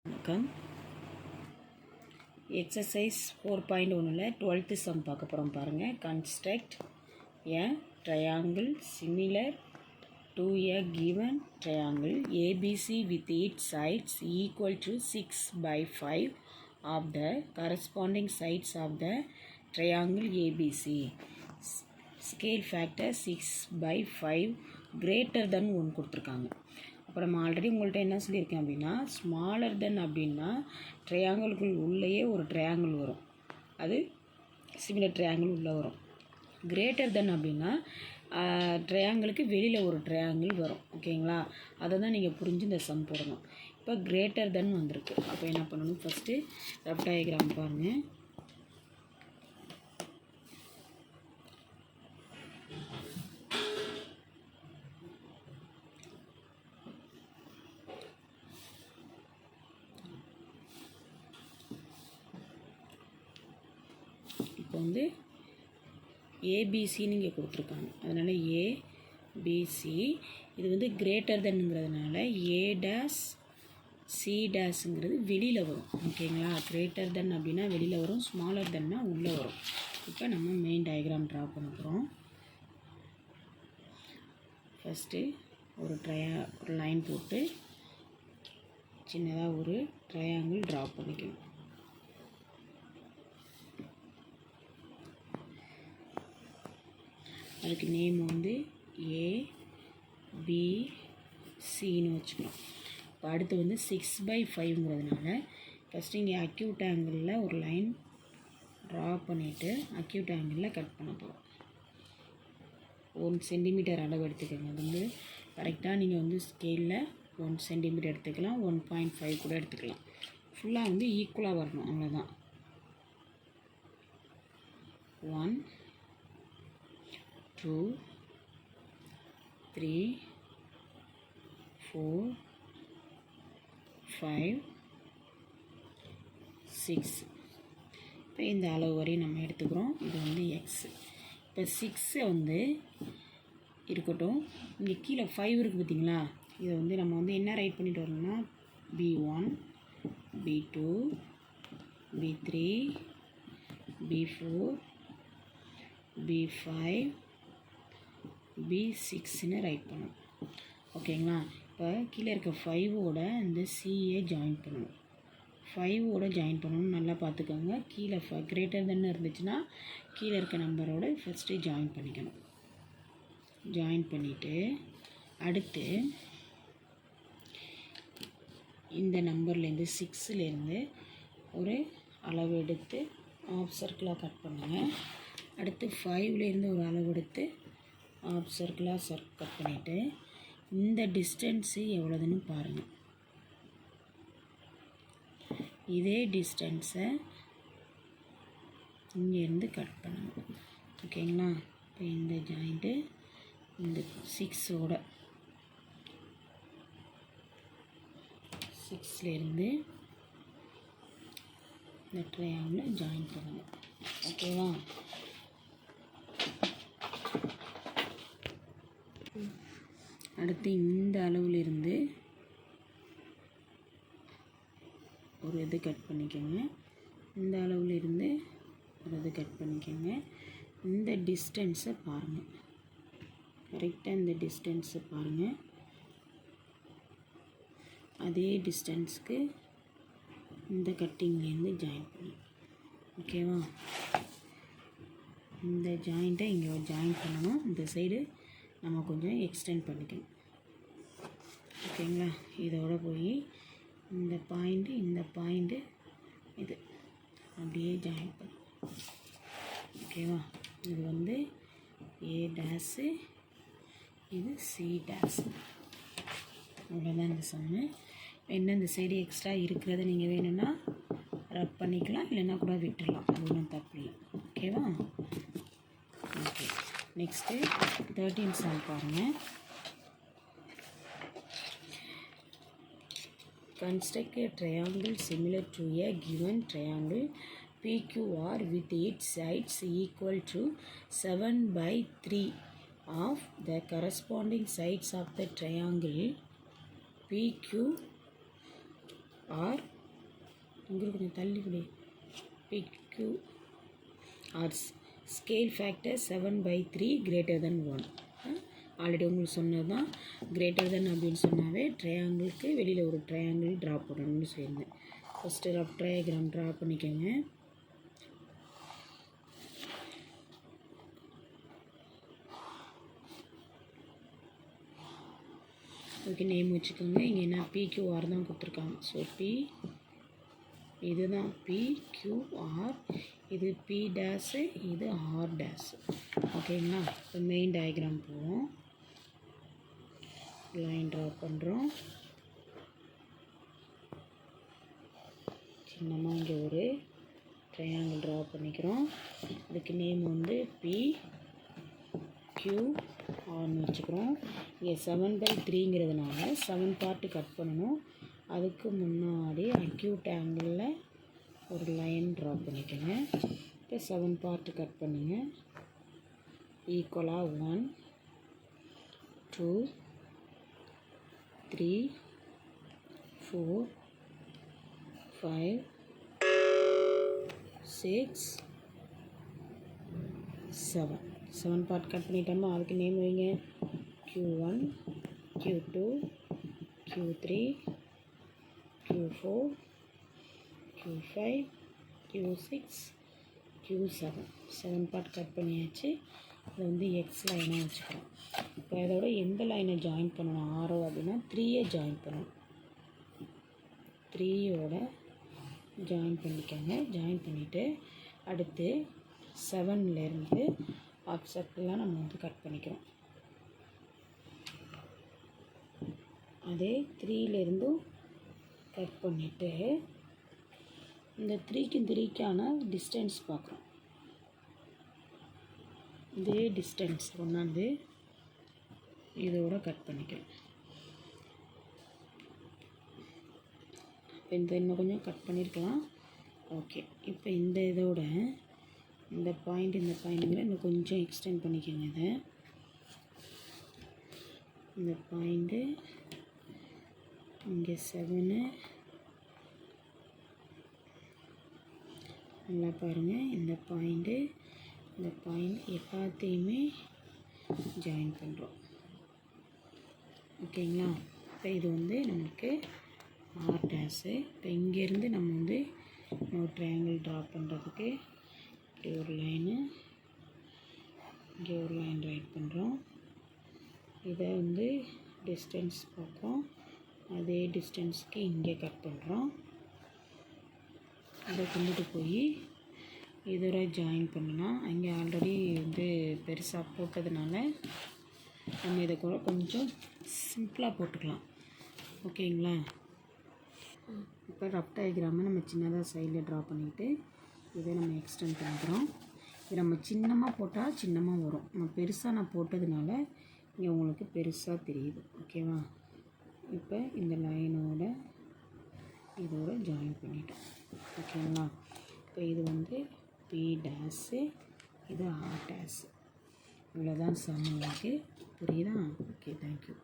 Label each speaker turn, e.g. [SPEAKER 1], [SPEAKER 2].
[SPEAKER 1] வணக்கம். Exercise 4.1ல் 12th some பார்க்க போகிறோம் பாருங்கள். Construct a triangle similar to a given triangle ABC with its sides equal to 6/5 of the corresponding sides of the triangle ABC. Scale factor 6/5 greater than 1 கொடுத்துருக்காங்க. அப்போ நம்ம already உங்கள்கிட்ட என்ன சொல்லியிருக்கேன் அப்படின்னா, ஸ்மாலர் தென் அப்படின்னா ட்ரையாங்கிள்குள் உள்ளேயே ஒரு ட்ரையாங்கிள் வரும், அது சிமிலர் ட்ரையாங்கிள் உள்ளே வரும். கிரேட்டர் தென் அப்படின்னா ட்ரையாங்கிளுக்கு வெளியில் ஒரு ட்ரையாங்கிள் வரும். ஓகேங்களா? அதை தான் நீங்கள் புரிஞ்சு இந்த சம் போடணும். இப்போ கிரேட்டர் தென் வந்திருக்கு. அப்போ என்ன பண்ணணும், ஃபஸ்ட்டு ரஃப் டயக்ராம் பாருங்கள். இப்போ வந்து ஏபிசின்னு இங்கே கொடுத்துருக்காங்க, அதனால் ஏபிசி இது வந்து கிரேட்டர் தென்னுங்கிறதுனால ஏ டேஸ் சி டேஸுங்கிறது வெளியில் வரும். ஓகேங்களா? கிரேட்டர் தென் அப்படின்னா வெளியில் வரும், ஸ்மாலர் தென்னா உள்ளே வரும். இப்போ நம்ம மெயின் டயக்ராம் ட்ரா பண்ண போகிறோம். ஃபஸ்ட்டு ஒரு லைன் போட்டு சின்னதாக ஒரு ட்ரையாங்கிள் ட்ரா பண்ணிக்கணும். அதுக்கு நேம் வந்து ஏபிசின்னு வச்சுக்கலாம். இப்போ அடுத்து வந்து 6/5ங்கிறதுனால ஃபஸ்ட்டு இங்கே அக்யூட் ஆங்கிளில் ஒரு லைன் ட்ரா பண்ணிவிட்டு அக்யூட் ஆங்கிளில் கட் பண்ண போகிறோம். 1 சென்டிமீட்டர் அளவு எடுத்துக்கோங்க. அது வந்து கரெக்டாக நீங்கள் வந்து ஸ்கேலில் 1 சென்டிமீட்டர் எடுத்துக்கலாம், 1.5 கூட எடுத்துக்கலாம். ஃபுல்லாக வந்து ஈக்குவலாக வரணும், அவ்வளோதான். 1 2 3 4 5 6. இப்போ இந்த அளவு வரையும் நம்ம எடுத்துக்கிறோம். இது வந்து எக்ஸு. இப்போ 6 வந்து இருக்கட்டும். இங்கே கீழே 5 இருக்குது பார்த்தீங்களா? இதை வந்து நம்ம வந்து என்ன ரைட் பண்ணிட்டு வரணும்னா B1 B2 B3 B4 B5 B6ன்னு right பண்ணணும். ஓகேங்களா? இப்போ கீழே இருக்க 5ஓட இந்த சிஏ ஜாயின் பண்ணணும். 5ஓட ஜாயின் பண்ணணும். நல்லா பார்த்துக்கோங்க. கீழே கிரேட்டர் தென் இருந்துச்சுன்னா கீழே இருக்க நம்பரோட ஃபஸ்ட்டு ஜாயின் பண்ணிக்கணும். ஜாயின் பண்ணிவிட்டு அடுத்து இந்த நம்பர்லேருந்து 6லேருந்து ஒரு அளவு எடுத்து ஆஃப் சர்க்கிளாக கட் பண்ணுங்கள். அடுத்து 5லேருந்து ஒரு அளவு எடுத்து ஆஃப் சர்க்கிளாக கட் பண்ணிவிட்டு இந்த டிஸ்டன்ஸு எவ்வளோதுன்னு பாருங்கள். இதே டிஸ்டன்ஸை இங்கேருந்து கட் பண்ணணும். ஓகேங்களா? இப்போ இந்த ஜாயிண்ட்டு இந்த 6லேருந்து இந்த ட்ரையாங்கிள் ஜாயின் பண்ணுங்கள். ஓகேவா? அடுத்து இந்த அளவுலேருந்து ஒரு இது கட் பண்ணிக்கோங்க. இந்த அளவுலேருந்து ஒரு இது கட் பண்ணிக்கோங்க. இந்த டிஸ்டன்ஸை பாருங்கள். கரெக்டாக இந்த டிஸ்டன்ஸை பாருங்கள். அதே டிஸ்டன்ஸுக்கு இந்த கட்டிங்லேருந்து ஜாயின் பண்ணி. ஓகேவா? இந்த ஜாயிண்ட்டை இங்கே ஜாயின் பண்ணணும். இந்த சைடு நம்ம கொஞ்சம் எக்ஸ்டெண்ட் பண்ணிக்கணும். ஓகேங்களா? இதோட போய் இந்த பாயிண்ட்டு இது அப்படியே ஜாயின் பண்ணணும். ஓகேவா? இது வந்து ஏ டேஸு, இது சி டேஸு. அவ்வளோதான் இந்த சம்மு. என்ன இந்த சைடு எக்ஸ்ட்ரா இருக்கிறத நீங்கள் வேணும்னா ரப் பண்ணிக்கலாம், இல்லைன்னா கூட விட்டுடலாம். அது ஒன்றும் தப்பு இல்லை. ஓகேவா? ஓகே. நெக்ஸ்ட்டு 13 சம் பாருங்கள். Construct a triangle similar to a given triangle PQR with its sides equal to 7/3 of the corresponding sides of the triangle PQ R உங்களுக்கு கொஞ்சம் தள்ளிவிடு PQR scale factor 7/3 greater than 1. Already உங்களுக்கு சொன்னது தான். Greater than அப்படின்னு சொன்னாவே ட்ரையாங்கிளுக்கு வெளியில் ஒரு ட்ரையாங்கிள் ட்ரா பண்ணணும்னு சொல்லியிருந்தேன். ஃபஸ்ட்டு ரஃப் ட்ரையாகிராம் ட்ரா பண்ணிக்கோங்க. அதுக்கு நேம் வச்சுக்கோங்க. இங்கே என்ன PQR தான் கொடுத்துருக்காங்க. ஸோ இதுதான் PQR, இது P டேஷு, இது R டேஷு. ஓகேங்களா? இப்போ மெயின் டயக்ராம் போவோம். லைன் ட்ரா பண்ணுறோம். சின்னமாக இங்கே ஒரு ட்ரையாங்கிள் ட்ரா பண்ணிக்கிறோம். அதுக்கு நேம் வந்து PQRன்னு வச்சுக்கிறோம். இங்கே 7/3ங்கிறதுனால 7 பார்ட்டு கட் பண்ணணும். அதுக்கு முன்னாடி அக்யூட் ஆங்கிளில் ஒரு லைன் ட்ரா பண்ணிக்கோங்க. இப்போ 7 பார்ட்டு கட் பண்ணுங்க. ஈக்குவலாக 1 2 3 4 5 6 7 பார்ட் கட் பண்ணிட்டோமா? அதுக்கு நேம் வைங்க. Q1 Q2 Q3 Q4 Q5 Q6 Q7 7 part cut பண்ணியாச்சு. இதை வந்து எக்ஸ் லைனாக வச்சுக்கிறோம். இப்போ இதோட எந்த லைனை ஜாயின் பண்ணணும்? ஆரோ அப்படின்னா 3யை ஜாயின் பண்ணணும். 3யோட ஜாயின் பண்ணிக்கோங்க. ஜாயின் பண்ணிவிட்டு அடுத்து 7லேருந்து ஆப்செக்ட்லாம் நம்ம வந்து கட் பண்ணிக்கிறோம். அதே 3லேருந்தும் கட் பண்ணிவிட்டு இந்த 3க்கும் 3க்கான டிஸ்டன்ஸ் பார்க்குறோம். இதே டிஸ்டன்ஸ் கொண்டாந்து இதோட கட் பண்ணிக்கிறோம். இப்போ இந்த இன்னும் கொஞ்சம் கட் பண்ணியிருக்கலாம். ஓகே, இப்போ இந்த இதோட இந்த பாயிண்ட்டுங்களை இன்னும் கொஞ்சம் எக்ஸ்டெண்ட் பண்ணிக்கோங்க. இதை இந்த பாயிண்ட்டு இங்கே 7 நல்லா பாருங்கள். இந்த பாயிண்ட் எல்லாத்தையுமே ஜாயின் பண்ணுறோம். ஓகேங்களா? இப்போ இது வந்து நம்மளுக்கு ஆர் டேஷு. இப்போ இங்கேருந்து நம்ம வந்து ஒரு ட்ரையாங்கிள் ட்ரா பண்ணுறதுக்கு இப்படி ஒரு லைனு, இங்கே ஒரு லைன் ரைட் பண்ணுறோம். இதை வந்து டிஸ்டன்ஸ் பார்க்குறோம். அதே டிஸ்டன்ஸ்க்கு இங்கே கட் பண்ணுறோம். இதை கொண்டுட்டு போய் இதோட ஜாயின் பண்ணலாம். அங்கே ஆல்ரெடி வந்து பெருசாக போட்டதுனால நம்ம இதை கூட கொஞ்சம் சிம்பிளாக போட்டுக்கலாம். ஓகேங்களா? இப்போ ரஃப் டயக்ராமை நம்ம சின்னதாக சைடில் ட்ரா பண்ணிவிட்டு இதை நம்ம எக்ஸ்டெண்ட் பண்ணிக்கிறோம். இது நம்ம சின்னமாக போட்டால் சின்னமாக வரும். நம்ம பெருசாக நான் போட்டதுனால இங்கே உங்களுக்கு பெருசாக தெரியுது. ஓகேவா? இப்போ இந்த லைனோட இதோட ஜாயின் பண்ணிட்டோம். ஓகேங்களா? இப்போ இது வந்து P டேஷு, இது R டேஷு. இவ்வளோதான் சம். உங்களுக்கு புரியுதா? Okay, thank you.